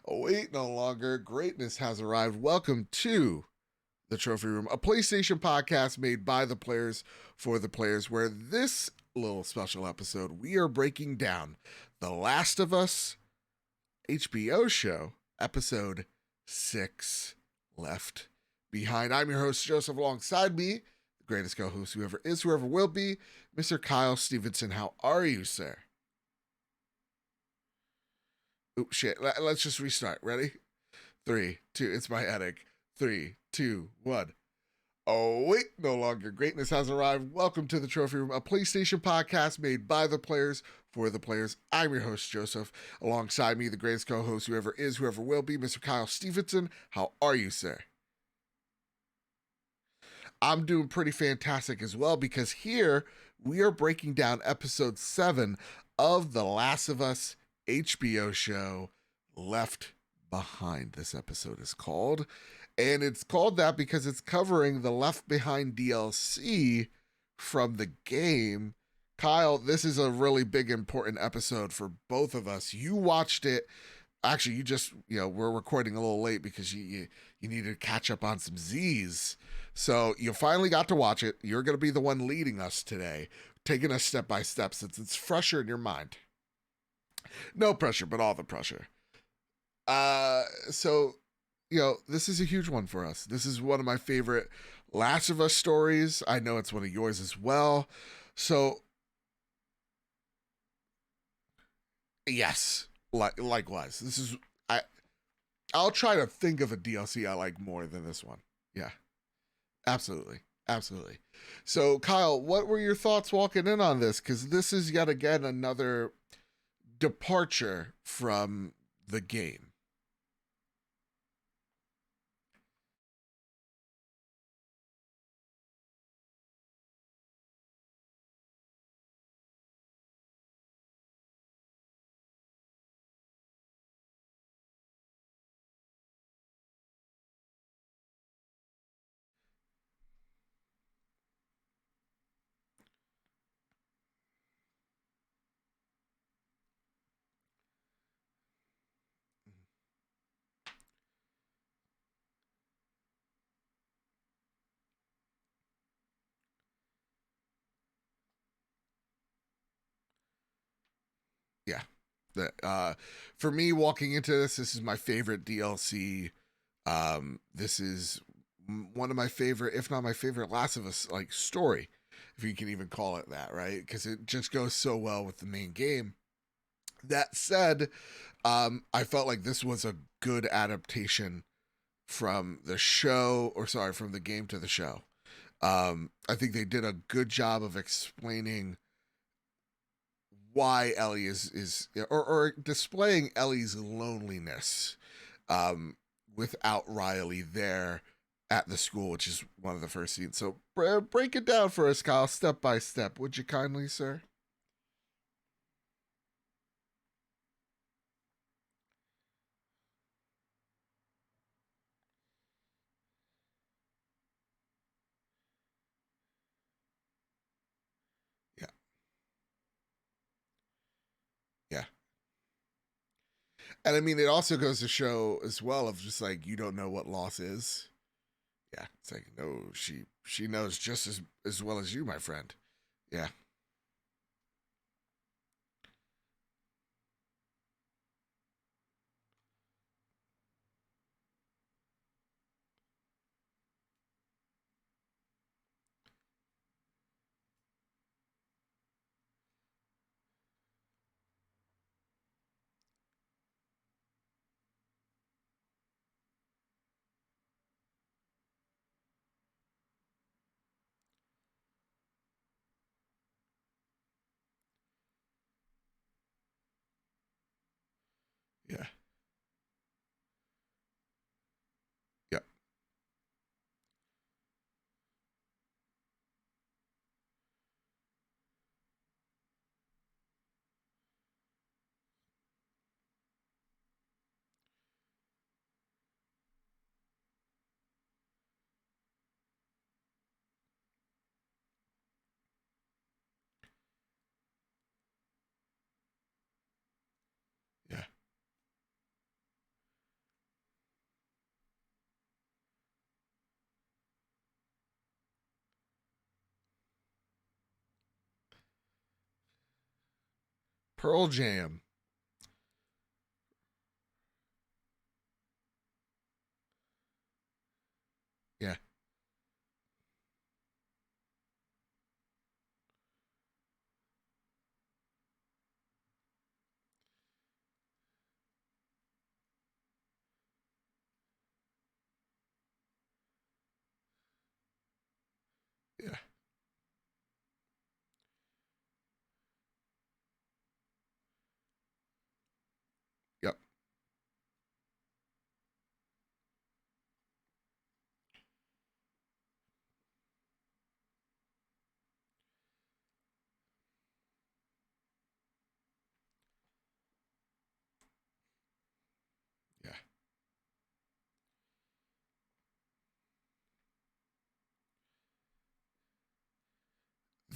Oh, wait, no longer. Greatness has arrived. Welcome to the Trophy Room, a PlayStation podcast made by the players for the players, where this little special episode, we are breaking down The Last of Us HBO show, episode 6, Left Behind. I'm your host, Joseph, alongside me, the greatest co host, whoever is, whoever will be, Mr. Kyle Stevenson. How are you, sir? Oh, shit. Let's just restart. Ready? Three, two, it's my headache. Three, two, one. Oh, wait, no longer. Greatness has arrived. Welcome to the Trophy Room, a PlayStation podcast made by the players for the players. I'm your host, Joseph. Alongside me, the greatest co host, whoever is, whoever will be, Mr. Kyle Stevenson. How are you, sir? I'm doing pretty fantastic as well because here we are breaking down episode 7 of The Last of Us HBO show, Left Behind. This episode is called. And it's called that because it's covering the Left Behind DLC from the game. Kyle, this is a really big, important episode for both of us. You watched it. Actually, we're recording a little late because you need to catch up on some Z's. So you finally got to watch it. You're going to be the one leading us today, taking us step by step since it's fresher in your mind. No pressure, but all the pressure. So this is a huge one for us. This is one of my favorite Last of Us stories. I know it's one of yours as well. So, yes, likewise. I. I'll try to think of a DLC I like more than this one. Yeah, absolutely, absolutely. So, Kyle, what were your thoughts walking in on this? Because this is yet again another departure from the game. Yeah, that for me walking into this is my favorite DLC. This is one of my favorite, if not my favorite, Last of Us like story, if you can even call it that, right? Because it just goes so well with the main game. That said, I felt like this was a good adaptation from the show, or sorry, from the game to the show. I think they did a good job of explaining why Ellie is or displaying Ellie's loneliness um, without Riley there at the school, which is one of the first scenes. So break it down for us, Kyle, step by step, would you kindly, sir? Yeah, yeah. And I mean, it also goes to show as well of just like you don't know what loss is. Yeah, it's like no, she knows just as well as you, my friend. Yeah, Pearl Jam. Yeah, yeah, yep, yeah.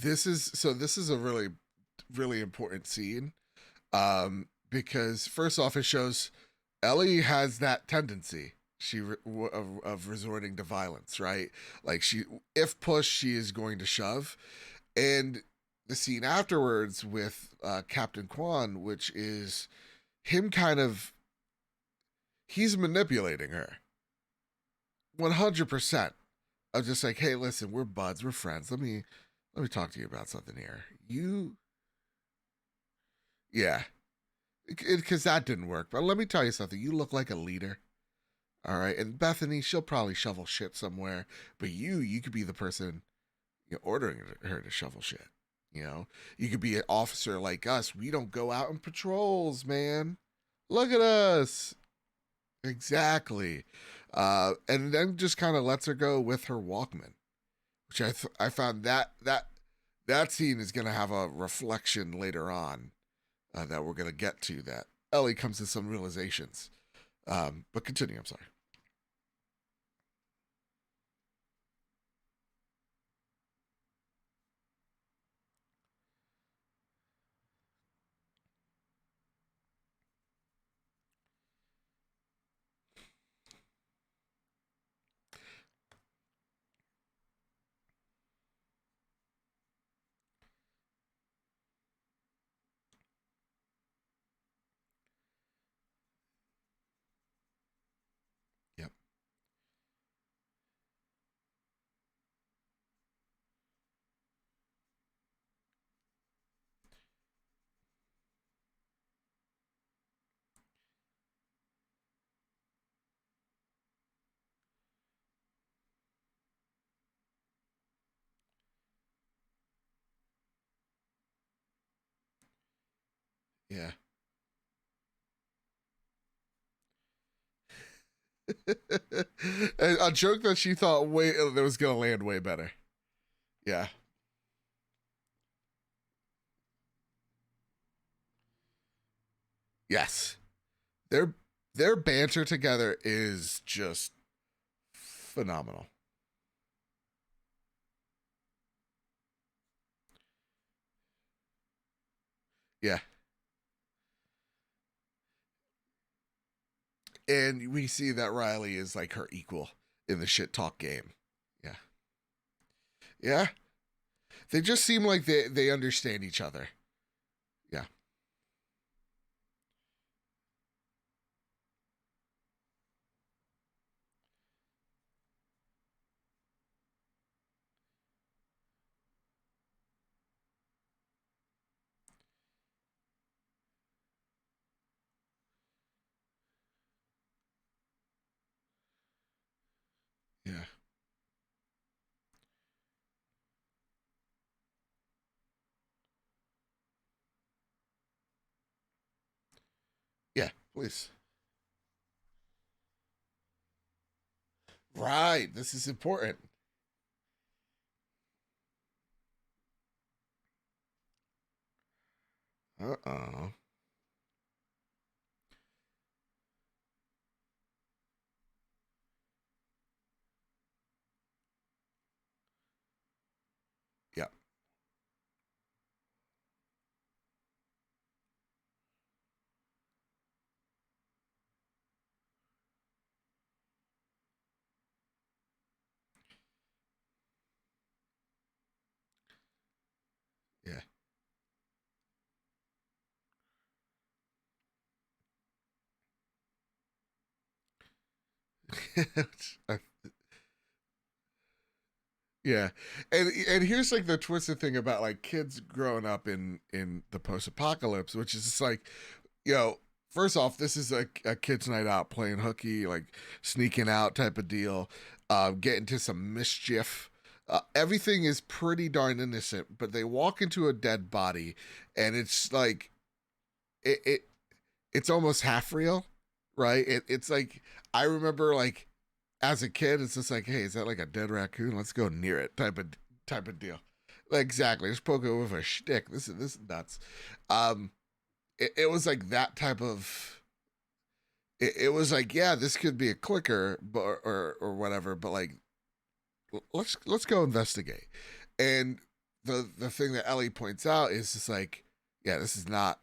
This is a really important scene. Because first off, it shows Ellie has that tendency of resorting to violence, right? Like she, if pushed, she is going to shove. And the scene afterwards with Captain Kwan, which is him kind of he's manipulating her 100%. Of just like, hey, listen, we're buds, we're friends. Let me talk to you about something here. Yeah, because that didn't work. But let me tell you something. You look like a leader. All right. And Bethany, she'll probably shovel shit somewhere. But you could be the person, ordering her to shovel shit. You know, you could be an officer like us. We don't go out on patrols, man. Look at us. Exactly. And then just kind of lets her go with her Walkman, which I found that scene is going to have a reflection later on that we're going to get to. That Ellie comes to some realizations. But continue. I'm sorry. Yep. Yeah. A joke that she thought way that was gonna land way better. Yeah. Yes. Their their banter together is just phenomenal. Yeah. And we see that Riley is like her equal in the shit talk game. Yeah. Yeah. They just seem like they understand each other. Yeah. Yeah. Yeah. Please. Right. This is important. Uh-oh. Yeah. Yeah. Yeah, and here's like the twisted thing about like kids growing up in the post apocalypse, which is just like, you know, first off, this is a kids night out playing hooky, like sneaking out type of deal, get into some mischief. Everything is pretty darn innocent, but they walk into a dead body, and it's like it it's almost half real, right? It's like I remember like as a kid, it's just like, hey, is that like a dead raccoon? Let's go near it, type of deal. Exactly, just poke it with a stick. This is nuts. Um, it was like that type of. It was like, yeah, this could be a clicker, but or whatever. But like, let's go investigate. And the thing that Ellie points out is just like, yeah, this is not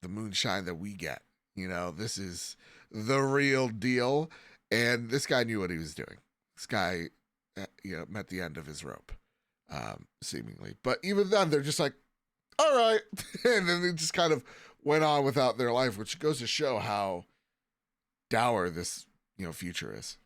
the moonshine that we get. You know, this is the real deal. And this guy knew what he was doing. This guy, met the end of his rope, seemingly. But even then, they're just like, all right, and then they just kind of went on without their life, which goes to show how dour this future is.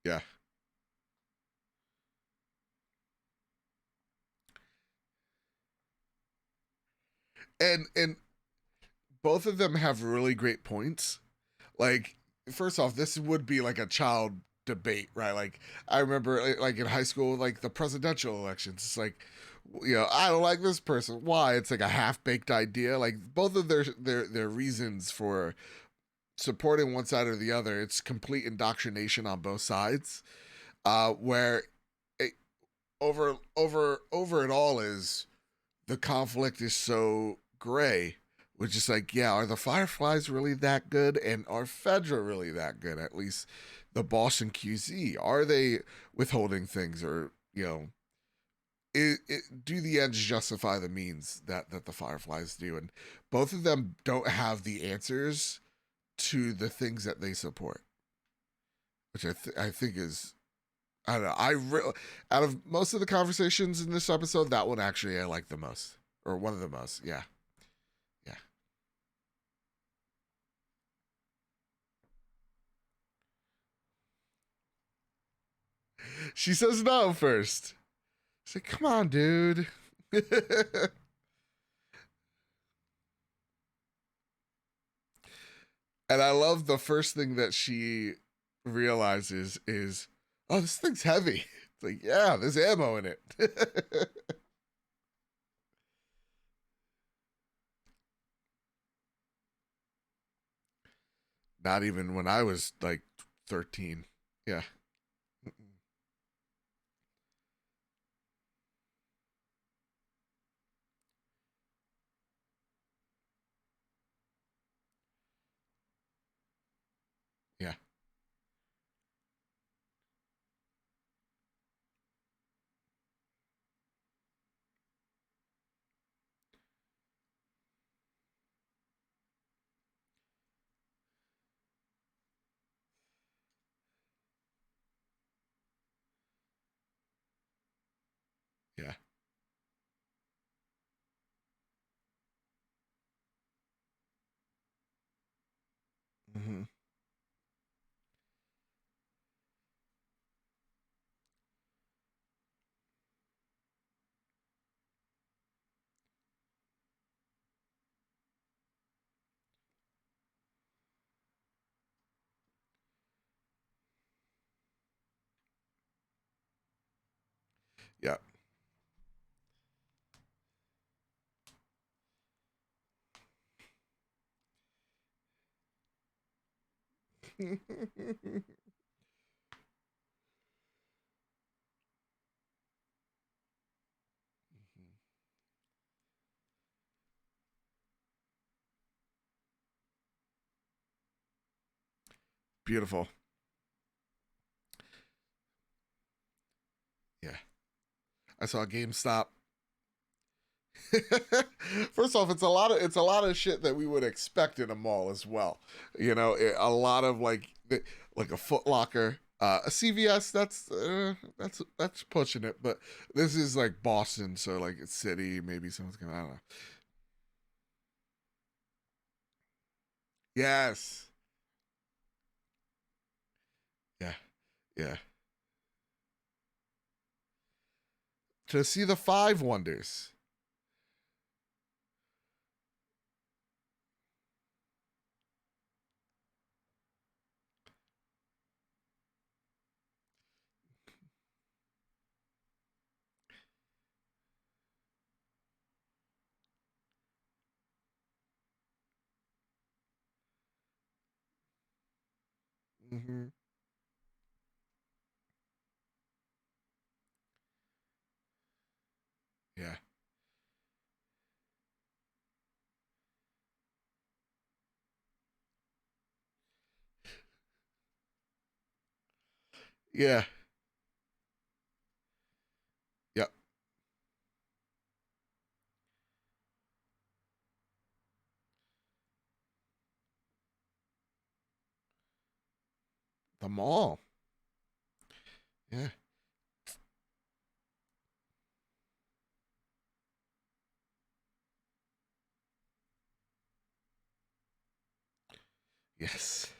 Yeah, and both of them have really great points. Like, first off, this would be like a child debate, right? Like, I remember like in high school, like the presidential elections. It's like, I don't like this person. Why? It's like a half baked idea. Like both of their reasons for supporting one side or the other. It's complete indoctrination on both sides. Where it, over it all is the conflict is so gray, which is like, yeah, are the Fireflies really that good, and are Fedra really that good? At least the Boston QZ, are they withholding things, or do the ends justify the means that the Fireflies do? And both of them don't have the answers to the things that they support, which I think is. I don't know. Out of most of the conversations in this episode, that one actually I like the most, or one of the most. Yeah, yeah. She says no first. She's like, come on, dude. And I love the first thing that she realizes is, oh, this thing's heavy. It's like, yeah, there's ammo in it. Not even when I was like 13. Yeah. Yeah. Yeah. Hmm. Yeah. Beautiful. Yeah. I saw GameStop. First off, it's a lot of shit that we would expect in a mall as well. A lot of like a Foot Locker, a CVS. That's pushing it, but this is like Boston, so like it's city. Maybe someone's gonna. I don't know. Yes. Yeah. Yeah. To see the five wonders. Hmm. Yeah. Yeah. Yep. The mall. Yeah. Yes.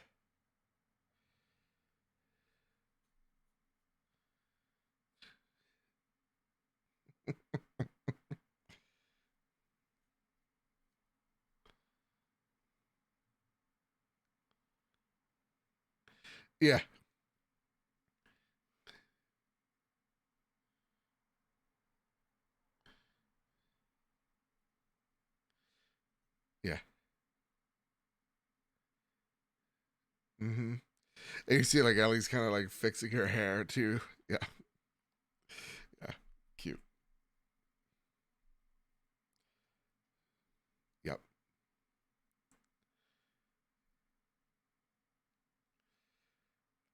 Yeah. Yeah. Hmm. And you see like Ellie's kind of like fixing her hair too. Yeah. Yeah. Cute. Yep.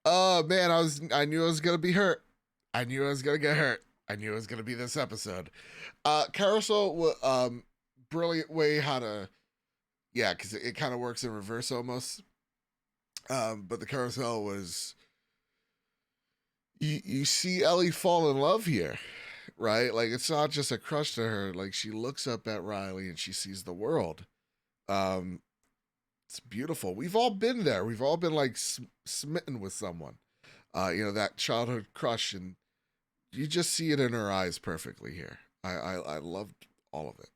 Oh man, I knew I was gonna be hurt. I knew I was gonna get hurt. I knew it was gonna be this episode. Carousel, brilliant way how to, yeah, because it kind of works in reverse almost. But the carousel was, you see Ellie fall in love here, right? Like it's not just a crush to her. Like she looks up at Riley and she sees the world. Um, it's beautiful. We've all been there. We've all been like smitten with someone. That childhood crush, and you just see it in her eyes perfectly here. I loved all of it.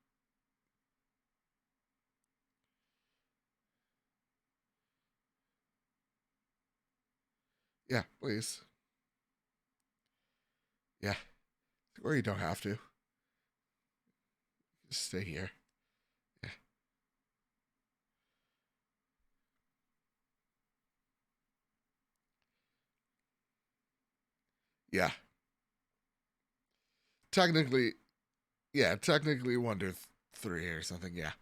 Yeah, please. Yeah, or you don't have to. Just stay here. Yeah, yeah. Technically, yeah. Technically, Wonder Three or something. Yeah.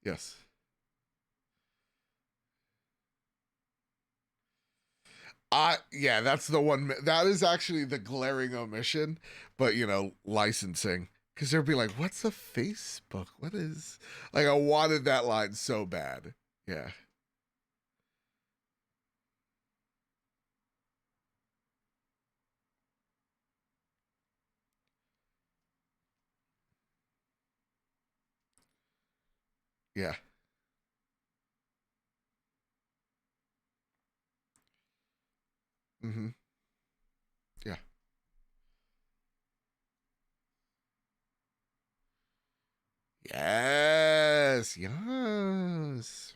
Yes. Yeah, that's the one. That is actually the glaring omission, but licensing. Because they'll be like, "What's a Facebook? What is?" Like, I wanted that line so bad. Yeah, yeah. Mm-hmm. Yeah. Yes. Yes.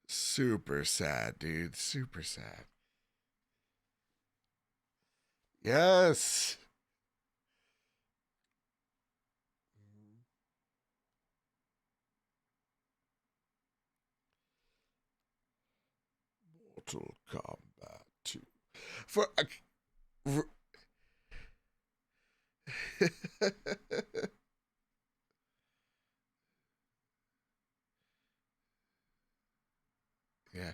Super sad, dude. Super sad. Yes. Mortal Kombat 2. For yeah.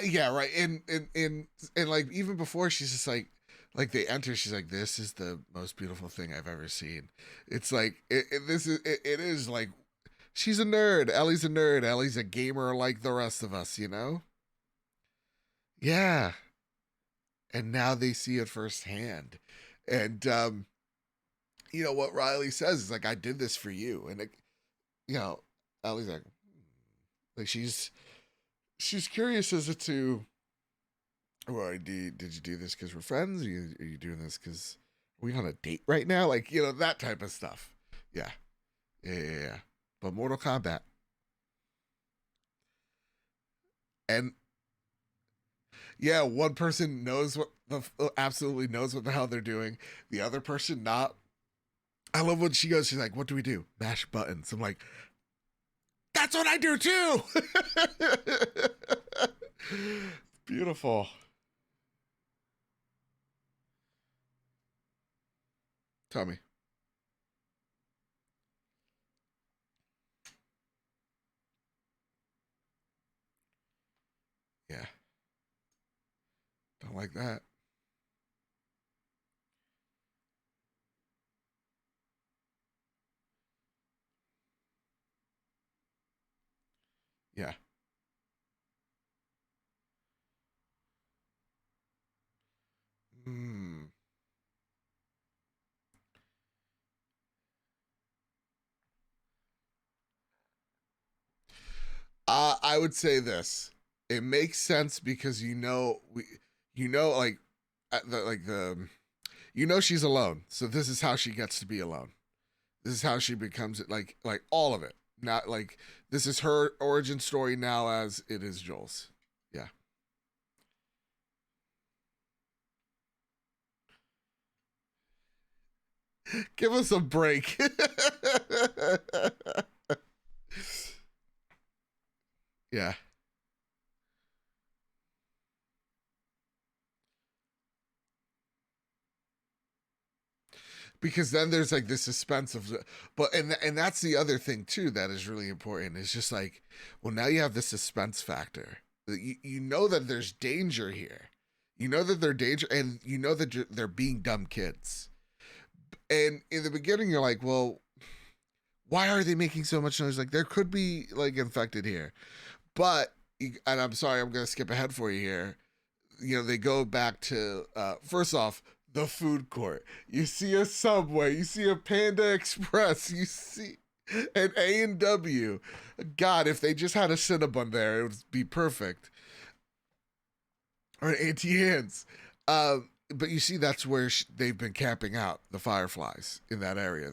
Yeah, right. And like even before she's just like they enter, she's like, "This is the most beautiful thing I've ever seen." It's like it is like she's a nerd. Ellie's a nerd. Ellie's a gamer like the rest of us, you know? Yeah. And now they see it firsthand. And you know what Riley says is like, "I did this for you." And it, you know, Ellie's like she's curious as to, well, did you do this because we're friends? Are you doing this because we on a date right now? Like, you know, that type of stuff. Yeah. Yeah. But Mortal Kombat. And yeah, one person knows what the absolutely knows what the hell they're doing. The other person not. I love when she goes, she's like, "What do we do? Mash buttons." I'm like, "That's what I do too." Beautiful. Tell me. Yeah. Don't like that. Yeah. Hmm. I would say this. It makes sense because you know, like, you know, she's alone. So this is how she gets to be alone. This is how she becomes it. Like all of it. Not like this is her origin story now as it is Joel's. Yeah. Give us a break. Yeah. Because then there's like this suspense of, but and that's the other thing too that is really important. It's just like, well, now you have the suspense factor. You know that there's danger here. You know that they're danger, and you know that they're being dumb kids. And in the beginning, you're like, well, why are they making so much noise? Like there could be like infected here, but and I'm sorry, I'm gonna skip ahead for you here. You know, they go back to first off the food court. You see a Subway, you see a Panda Express, you see an A&W. God, if they just had a Cinnabon there, it would be perfect. Or an Auntie Anne's. But you see, that's where they've been camping out the Fireflies in that area.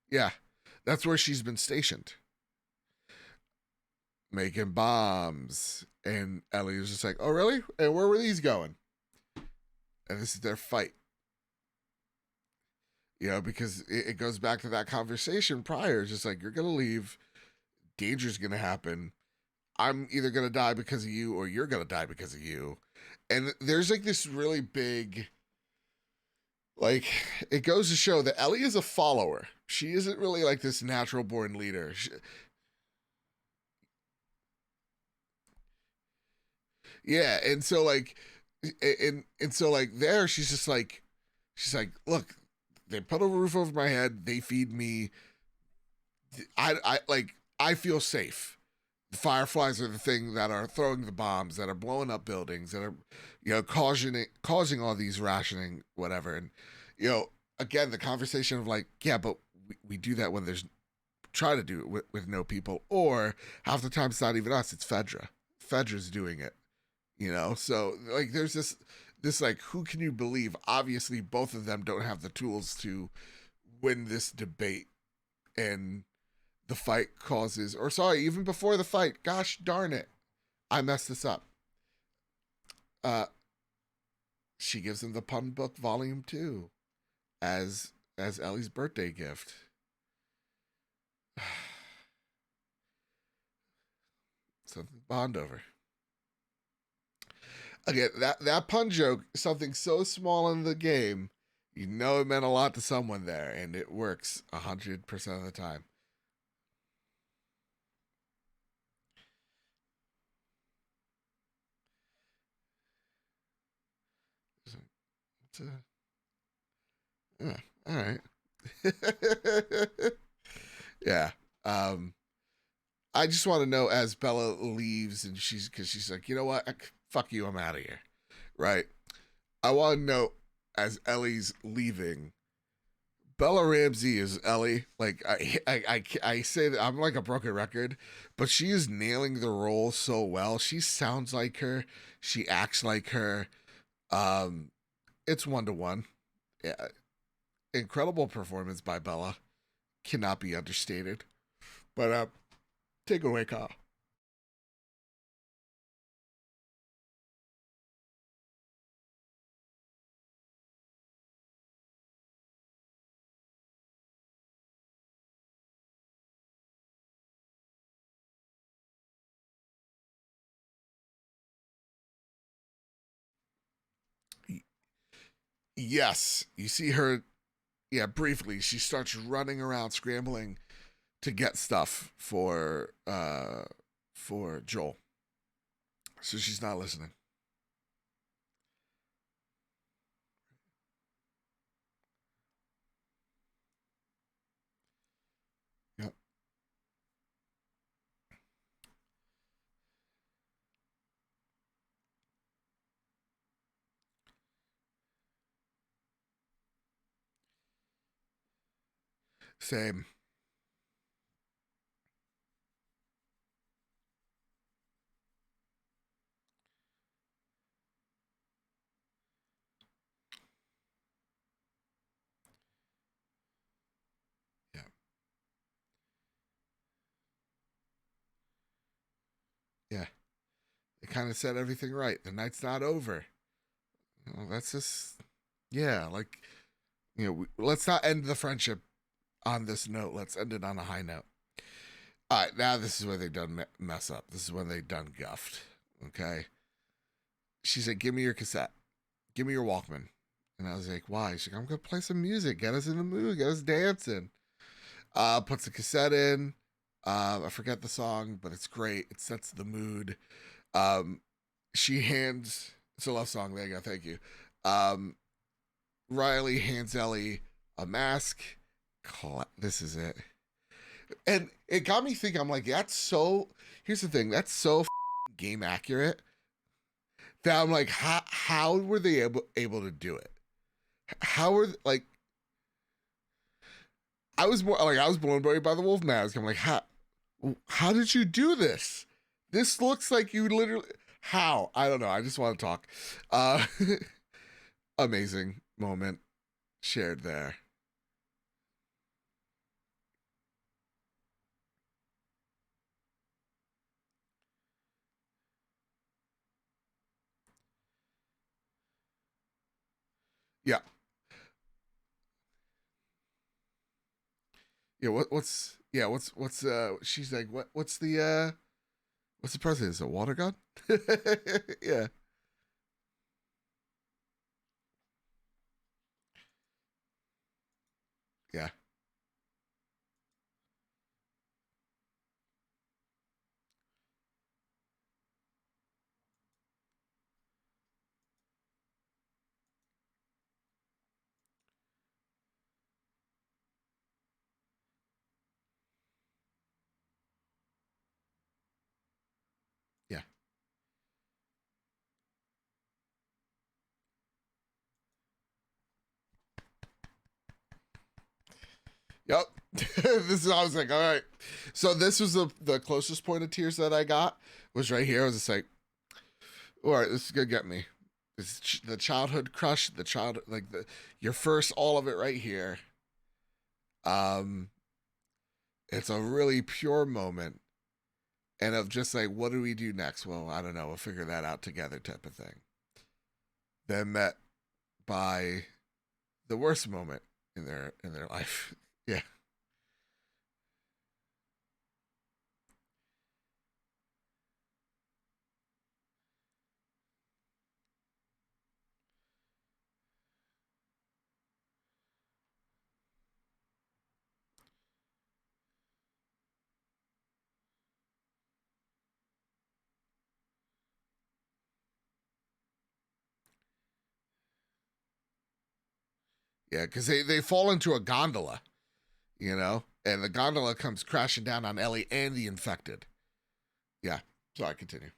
Yeah, that's where she's been stationed, making bombs. And Ellie was just like, "Oh, really? And where were these going?" And this is their fight. You know, because it goes back to that conversation prior. It's just like, you're going to leave, danger's going to happen. I'm either going to die because of you or you're going to die because of you. And there's like this really big, like, it goes to show that Ellie is a follower. She isn't really like this natural born leader. Yeah. And so, like, and so, like, there, she's like, look, they put a roof over my head. They feed me. I like, I feel safe. The Fireflies are the thing that are throwing the bombs, that are blowing up buildings, that are, you know, causing all these rationing, whatever. And you know, again, the conversation of like, yeah, but we do that when there's try to do it with no people, or half the time it's not even us, it's Fedra. Fedra's doing it, you know. So like, there's this like, who can you believe? Obviously, both of them don't have the tools to win this debate, and the fight causes, or sorry, even before the fight, gosh darn it, I messed this up. uh, she gives him the Pun Book Volume 2 as Ellie's birthday gift. Something to bond over. Again, that pun joke, something so small in the game, you know it meant a lot to someone there, and it works 100% of the time. It's a, yeah, all right. Yeah. Um, I just want to know as Bella leaves and because she's like, you know what? Fuck you, I'm out of here. Right. I want to know as Ellie's leaving, Bella Ramsey is Ellie. Like I say that I'm like a broken record, but she is nailing the role so well. She sounds like her. She acts like her. Um, it's 1-to-1. Yeah, incredible performance by Bella. Cannot be understated. But take it away, Kyle. Yes, you see her. Yeah, briefly, she starts running around, scrambling to get stuff for Joel. So she's not listening. Yep. Same. Yeah. Yeah. They kind of said everything right. The night's not over. That's just yeah. Like let's not end the friendship on this note. Let's end it on a high note. All right, now this is where they done mess up. This is when they done guffed. Okay. She said, "Give me your cassette. Give me your Walkman." And I was like, "Why?" She's like, "I'm gonna play some music. Get us in the mood. Get us dancing." Puts the cassette in. I forget the song, but it's great. It sets the mood. Um, she hands. It's a love song. There you go. Thank you. Um, Riley hands Ellie a mask. This is it. And it got me thinking. I'm like, that's so. Here's the thing. That's so game accurate that I'm like, how were they able to do it? How were like I was blown away by the wolf mask. I'm like, how did you do this? This looks like you literally how I don't know. I just want to talk. Uh, amazing moment shared there. Yeah, yeah. What's yeah? What's she's like what's the president? Is it water gun? Yeah, yeah, yeah. Yep. This is I was like, all right. So this was the closest point of tears that I got was right here. I was just like, all right, this is gonna get me. It's the childhood crush, the child like the your first all of it right here. Um, it's a really pure moment, and of just like, what do we do next? Well, I don't know. We'll figure that out together, type of thing. then met by the worst moment in their life. Yeah. Yeah, because they fall into a gondola, you know, and the gondola comes crashing down on Ellie and the infected. Yeah. So I continue.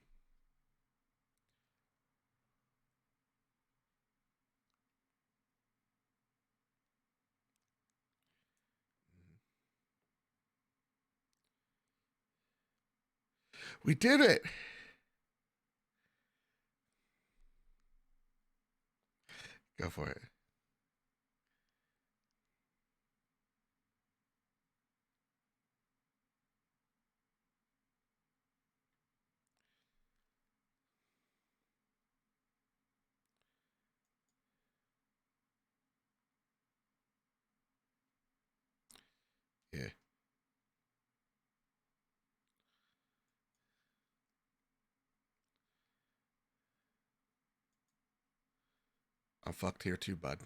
We did it. Go for it. Yeah. I'm fucked here too, bud.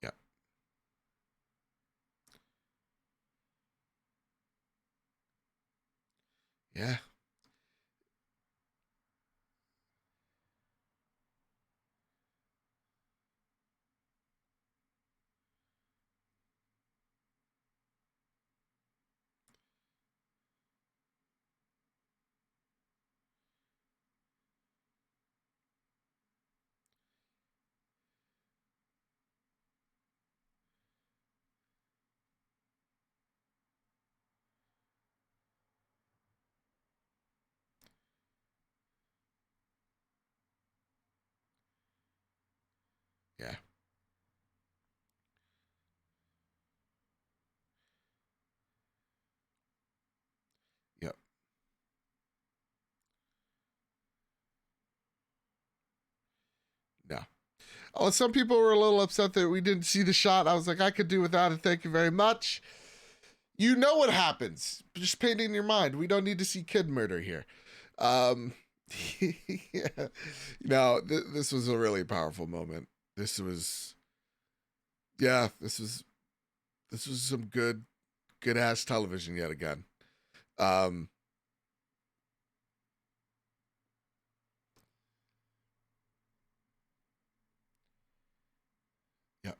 Yeah. Yeah. Yeah. Yep. No. Oh, some people were a little upset that we didn't see the shot. I was like, I could do without it. Thank you very much. You know what happens. Just paint in your mind. We don't need to see kid murder here. Um, yeah. No, this was a really powerful moment. This was, yeah, this was some good ass television yet again. Um, yeah,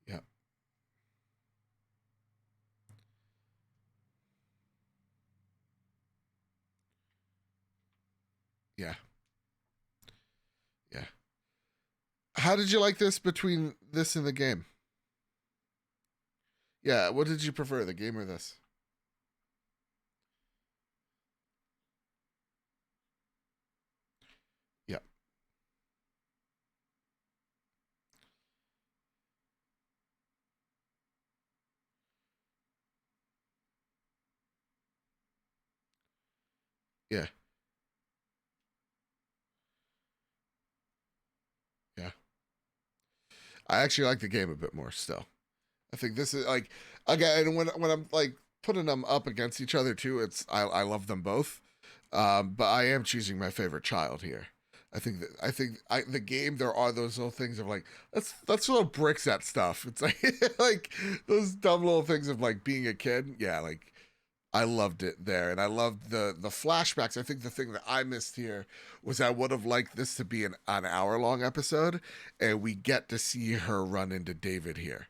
yeah, yeah, yeah. How did you like this between this and the game? Yeah, what did you prefer, the game or this? Yeah, yeah, yeah. I actually like the game a bit more still. I think this is like again when I'm like putting them up against each other too. It's I love them both, but I am choosing my favorite child here. The game there are those little things of like let's throw bricks at stuff. It's like like those dumb little things of like being a kid. Yeah, like I loved it there, and I loved the flashbacks. I think the thing that I missed here was I would have liked this to be an hour long episode, and we get to see her run into David here.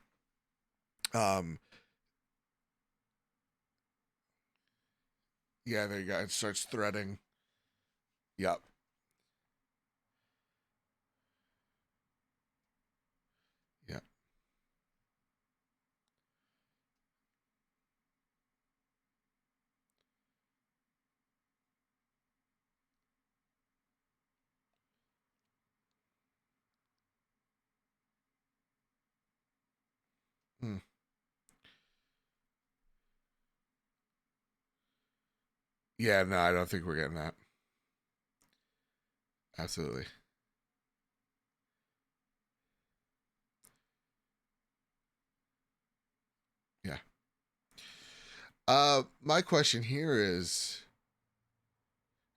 Um, Yeah, there you go. It starts threading. Yep. Yep. Hmm. Yeah, no, I don't think we're getting that. Absolutely. Yeah. My question here is,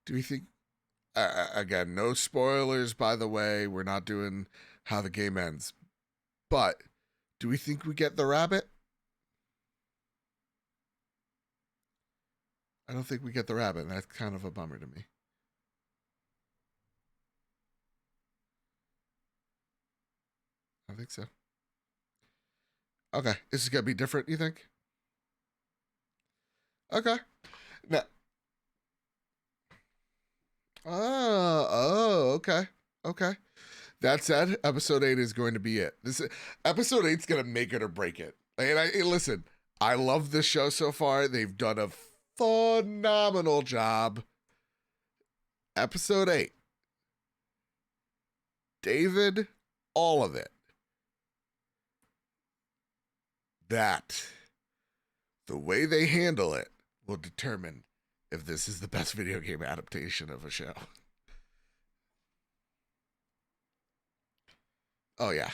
do we think again, no spoilers by the way, we're not doing how the game ends. But do we think we get the rabbit? I don't think we get the rabbit, and that's kind of a bummer to me. I think so. Okay. This is gonna be different, you think? Okay. Now, okay. Okay. That said, episode 8 is going to be it. This episode 8's gonna make it or break it. And listen, I love this show so far. They've done a phenomenal job. Episode 8. David, all of it. That the way they handle it will determine if this is the best video game adaptation of a show. Oh yeah.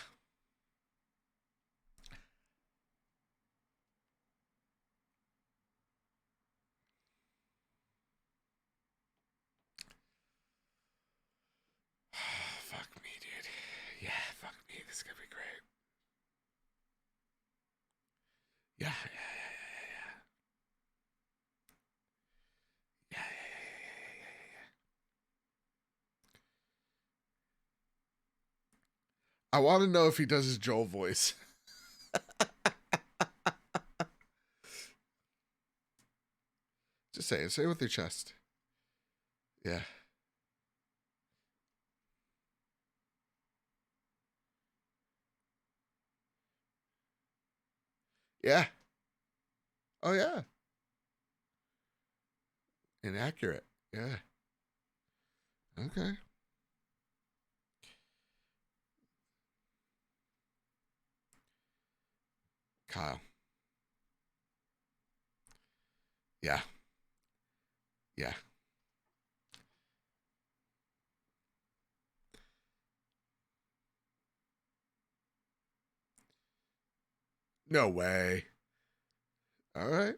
Fuck me, dude. Yeah, fuck me. This is gonna be great. Yeah, yeah, yeah, yeah, yeah, yeah, yeah, yeah, yeah, yeah. I want to know if he does his Joel voice. Just say it with your chest. Yeah, yeah. Oh yeah. Inaccurate. Yeah. Okay. Kyle. Yeah. Yeah. No way. All right.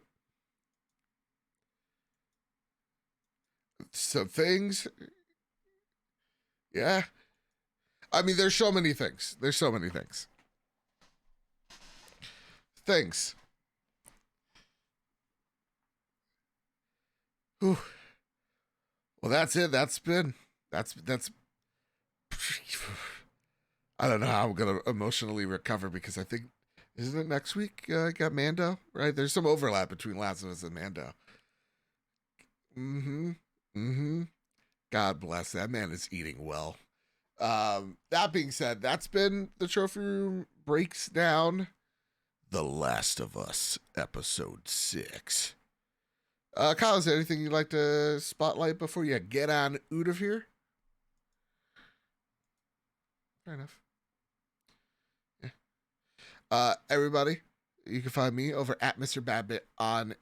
Some things. Yeah. I mean, there's so many things. There's so many things. Things. Whew. Well, that's it. That's. I don't know how I'm gonna emotionally recover because I think isn't it next week? I got Mando, right? There's some overlap between Last of Us and Mando. Mm-hmm. Mm-hmm. God bless that man is eating well. That being said, that's been the trophy room breaks down The Last of Us episode 6. Kyle, is there anything you'd like to spotlight before you get on out of here? Fair enough. Yeah. Everybody, you can find me over at Mr. Badbit on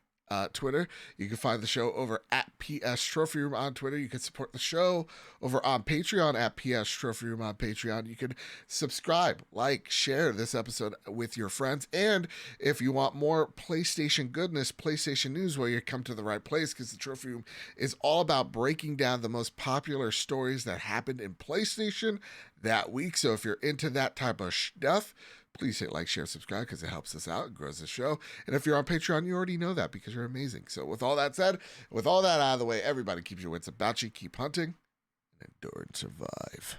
Twitter. You can find the show over at PS Trophy Room on Twitter. You can support the show over on Patreon at PS Trophy Room on Patreon. You can subscribe, like, share this episode with your friends. And if you want more PlayStation goodness, PlayStation news, well, you come to the right place because the Trophy Room is all about breaking down the most popular stories that happened in PlayStation that week. So if you're into that type of stuff, please hit like, share, subscribe because it helps us out. It grows the show. And if you're on Patreon, you already know that because you're amazing. So with all that said, with all that out of the way, everybody keep your wits about you, keep hunting, and endure and survive.